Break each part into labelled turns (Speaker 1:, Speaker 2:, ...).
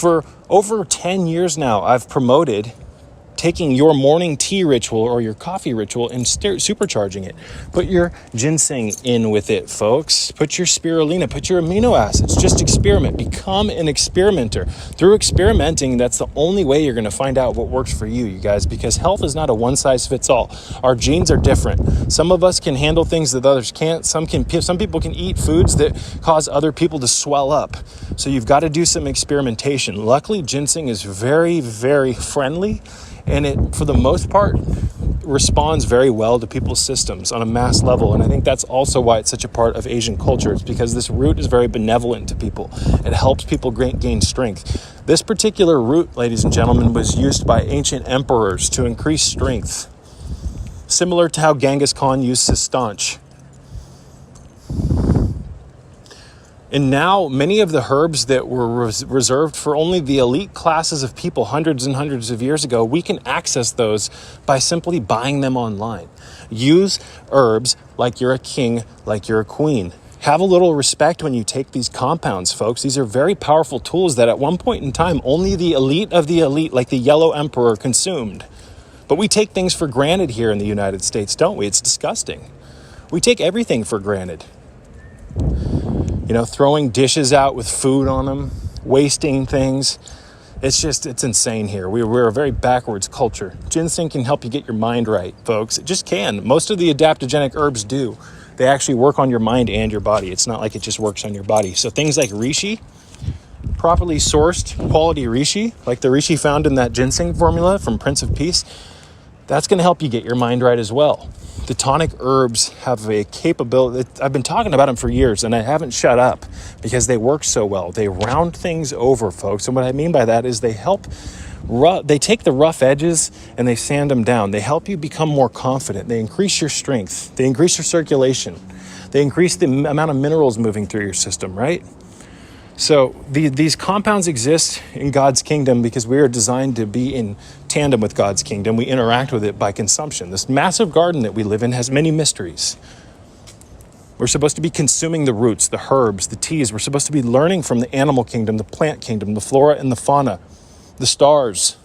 Speaker 1: For over 10 years now, I've promoted taking your morning tea ritual or your coffee ritual and supercharging it. Put your ginseng in with it, folks. Put your spirulina, put your amino acids. Just experiment. Become an experimenter. Through experimenting, that's the only way you're going to find out what works for you, you guys, because health is not a one-size-fits-all. Our genes are different. Some of us can handle things that others can't. Some people can eat foods that cause other people to swell up. So you've got to do some experimentation. Luckily, ginseng is very, very friendly, and it, for the most part, responds very well to people's systems on a mass level. And I think that's also why it's such a part of Asian culture. It's because this root is very benevolent to people. It helps people gain strength. This particular root, ladies and gentlemen, was used by ancient emperors to increase strength, similar to how Genghis Khan used Sistanch. And now many of the herbs that were reserved for only the elite classes of people hundreds and hundreds of years ago, we can access those by simply buying them online. Use herbs like you're a king, like you're a queen. Have a little respect when you take these compounds, folks. These are very powerful tools that at one point in time, only the elite of the elite, like the Yellow Emperor, consumed. But we take things for granted here in the United States, don't we? It's disgusting. We take everything for granted. You know, throwing dishes out with food on them, wasting things. It's insane here. We're a very backwards culture. Ginseng can help you get your mind right, folks. It just can. Most of the adaptogenic herbs do. They actually work on your mind and your body. It's not like it just works on your body. So things like reishi, properly sourced quality reishi, like the reishi found in that ginseng formula from Prince of Peace, that's going to help you get your mind right as well. The tonic herbs have a capability. I've been talking about them for years, and I haven't shut up because they work so well. They round things over, folks. And what I mean by that is they take the rough edges and they sand them down. They help you become more confident. They increase your strength. They increase your circulation. They increase the amount of minerals moving through your system, right? So these compounds exist in God's kingdom because we are designed to be in tandem with God's kingdom. We interact with it by consumption. This massive garden that we live in has many mysteries. We're supposed to be consuming the roots, the herbs, the teas. We're supposed to be learning from the animal kingdom, the plant kingdom, the flora and the fauna, the stars.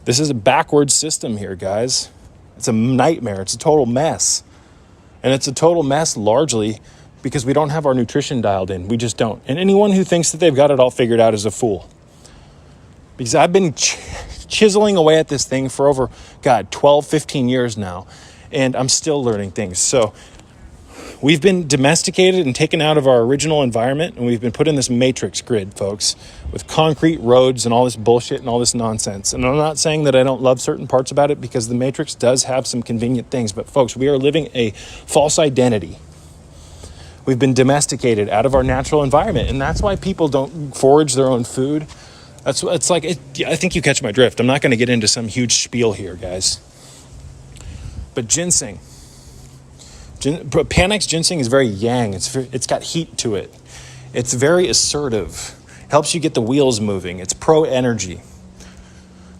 Speaker 1: This is a backwards system here, guys. It's a nightmare. It's a total mess. And it's a total mess largely because we don't have our nutrition dialed in. We just don't. And anyone who thinks that they've got it all figured out is a fool. Because I've been chiseling away at this thing for over, 12, 15 years now. And I'm still learning things. So we've been domesticated and taken out of our original environment. And we've been put in this matrix grid, folks, with concrete roads and all this bullshit and all this nonsense. And I'm not saying that I don't love certain parts about it because the matrix does have some convenient things. But folks, we are living a false identity. We've been domesticated out of our natural environment, and that's why people don't forage their own food. I think you catch my drift. I'm not going to get into some huge spiel here, guys. But ginseng. Panax ginseng is very yang. It's got heat to it. It's very assertive. Helps you get the wheels moving. It's pro-energy.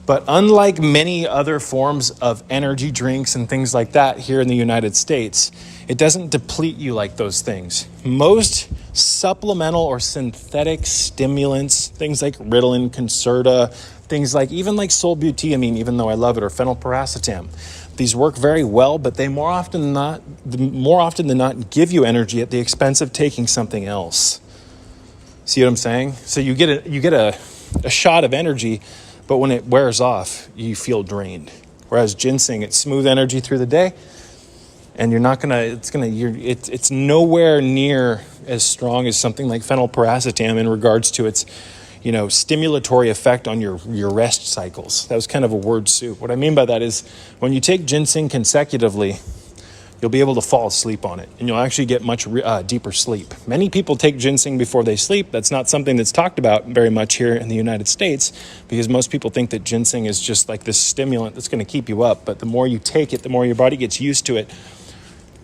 Speaker 1: But unlike many other forms of energy drinks and things like that here in the United States, it doesn't deplete you like those things. Most supplemental or synthetic stimulants, things like Ritalin, Concerta, things like even like solbutamine, even though I love it, or phenylparacetam, these work very well, but they more often than not give you energy at the expense of taking something else. See what I'm saying? So you get a shot of energy, but when it wears off, you feel drained. Whereas ginseng, it's smooth energy through the day, and it's nowhere near as strong as something like phenylparacetam in regards to its, stimulatory effect on your rest cycles. That was kind of a word soup. What I mean by that is when you take ginseng consecutively, you'll be able to fall asleep on it, and you'll actually get much deeper sleep. Many people take ginseng before they sleep. That's not something that's talked about very much here in the United States because most people think that ginseng is just like this stimulant that's going to keep you up. But the more you take it, the more your body gets used to it,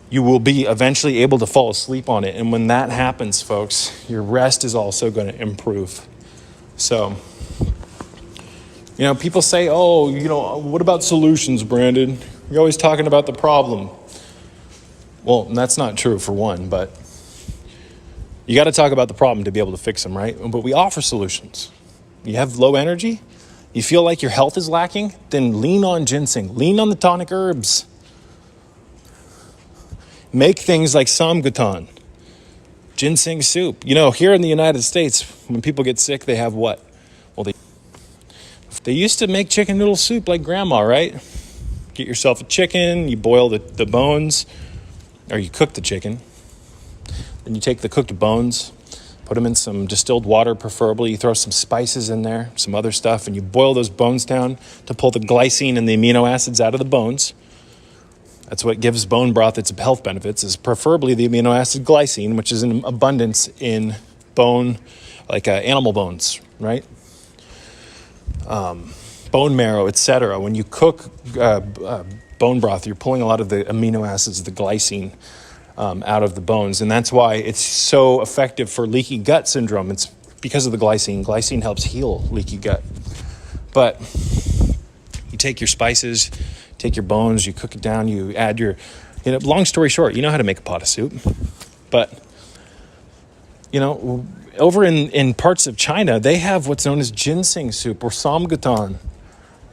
Speaker 1: you will be eventually able to fall asleep on it. And when that happens, folks, your rest is also going to improve. So, people say, what about solutions, Brandon? You're always talking about the problem. Well, that's not true for one, but you got to talk about the problem to be able to fix them, right? But we offer solutions. You have low energy? You feel like your health is lacking? Then lean on ginseng. Lean on the tonic herbs. Make things like samgatan, ginseng soup. Here in the United States, when people get sick, they have what? Well, they used to make chicken noodle soup like grandma, right? Get yourself a chicken, you boil the bones, or you cook the chicken. Then you take the cooked bones, put them in some distilled water, preferably. You throw some spices in there, some other stuff, and you boil those bones down to pull the glycine and the amino acids out of the bones. That's what gives bone broth its health benefits, is preferably the amino acid glycine, which is in abundance in bone, like animal bones, right? Bone marrow, etc. When you cook bone broth, you're pulling a lot of the amino acids, the glycine, out of the bones. And that's why it's so effective for leaky gut syndrome. It's because of the glycine. Glycine helps heal leaky gut. But you take your spices, take your bones, you cook it down, you add long story short, you know how to make a pot of soup. But, over in parts of China, they have what's known as ginseng soup or samgatan.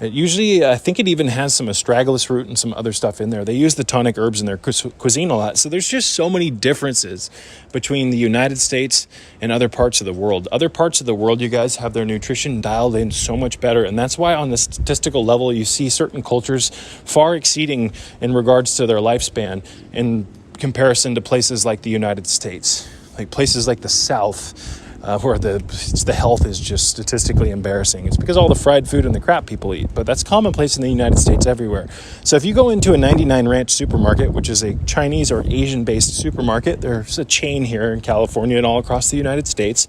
Speaker 1: Usually, I think it even has some astragalus root and some other stuff in there. They use the tonic herbs in their cuisine a lot. So there's just so many differences between the United States and other parts of the world. Other parts of the world, you guys, have their nutrition dialed in so much better. And that's why on the statistical level, you see certain cultures far exceeding in regards to their lifespan in comparison to places like the United States. Like places like the South, where the health is just statistically embarrassing. It's because all the fried food and the crap people eat, but that's commonplace in the United States everywhere. So if you go into a 99 Ranch supermarket, which is a Chinese or Asian-based supermarket, there's a chain here in California and all across the United States.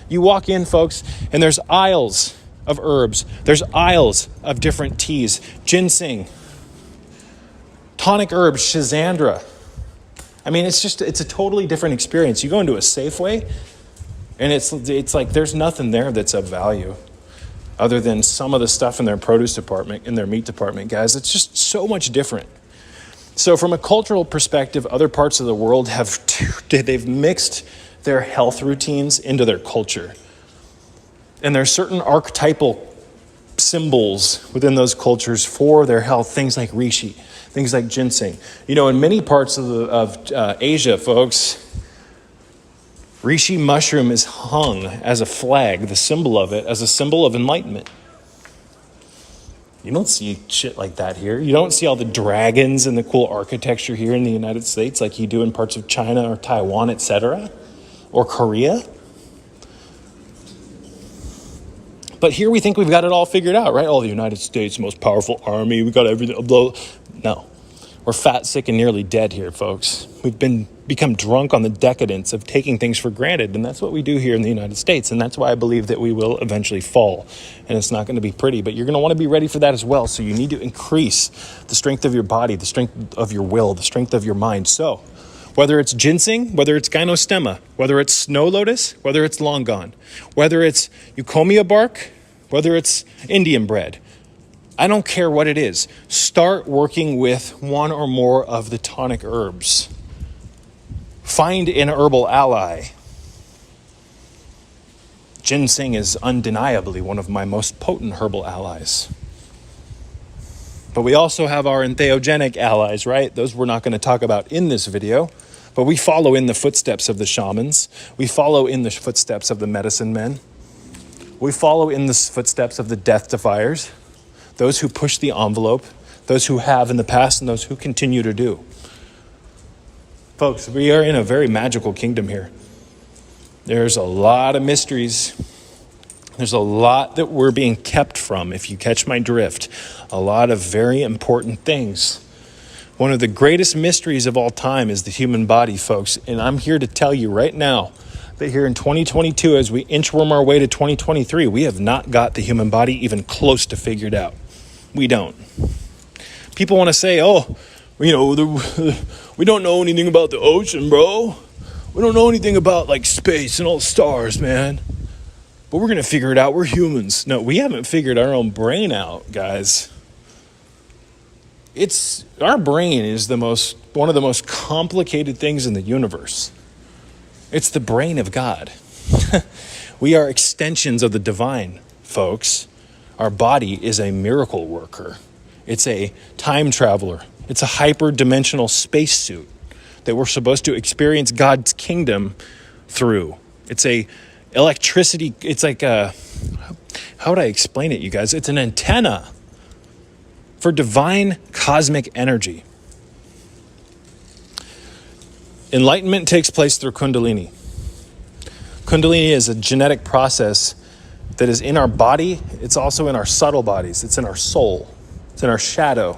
Speaker 1: You walk in, folks, and there's aisles of herbs. There's aisles of different teas. Ginseng, tonic herbs, schizandra. I mean, it's a totally different experience. You go into a Safeway, and it's like there's nothing there that's of value other than some of the stuff in their produce department, in their meat department, guys. It's just so much different. So from a cultural perspective, other parts of the world they've mixed their health routines into their culture. And there's certain archetypal symbols within those cultures for their health, things like reishi, things like ginseng. In many parts of Asia, folks, reishi mushroom is hung as a flag, the symbol of it, as a symbol of enlightenment. You don't see shit like that here. You don't see all the dragons and the cool architecture here in the United States like you do in parts of China or Taiwan, etc., or Korea. But here we think we've got it all figured out, right? Oh, the United States, most powerful army, we got everything. No. We're fat, sick, and nearly dead here, folks. We've become drunk on the decadence of taking things for granted, and that's what we do here in the United States, and that's why I believe that we will eventually fall, and it's not going to be pretty, but you're going to want to be ready for that as well, so you need to increase the strength of your body, the strength of your will, the strength of your mind. So whether it's ginseng, whether it's gynostemma, whether it's snow lotus, whether it's long gone, whether it's euphorbium bark, whether it's Indian bread, I don't care what it is. Start working with one or more of the tonic herbs. Find an herbal ally. Ginseng is undeniably one of my most potent herbal allies. But we also have our entheogenic allies, right? Those we're not going to talk about in this video. But we follow in the footsteps of the shamans. We follow in the footsteps of the medicine men. We follow in the footsteps of the death defiers. Those who push the envelope, those who have in the past, and those who continue to do. Folks, we are in a very magical kingdom here. There's a lot of mysteries. There's a lot that we're being kept from, if you catch my drift. A lot of very important things. One of the greatest mysteries of all time is the human body, folks. And I'm here to tell you right now that here in 2022, as we inchworm our way to 2023, we have not got the human body even close to figured out. We don't. People want to say, we don't know anything about the ocean, bro. We don't know anything about like space and all the stars, man. But we're going to figure it out. We're humans. No, we haven't figured our own brain out, guys. Our brain is one of the most complicated things in the universe. It's the brain of God. We are extensions of the divine. folks, our body is a miracle worker. It's a time traveler. It's a hyper-dimensional spacesuit that we're supposed to experience God's kingdom through. It's a electricity, it's like a, how would I explain it, you guys? It's an antenna for divine cosmic energy. Enlightenment takes place through Kundalini. Kundalini is a genetic process that is in our body. It's also in our subtle bodies. It's in our soul. It's in our shadow.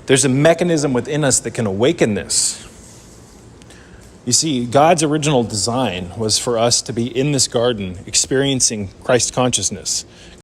Speaker 1: There's a mechanism within us that can awaken this. You see, God's original design was for us to be in this garden experiencing Christ consciousness.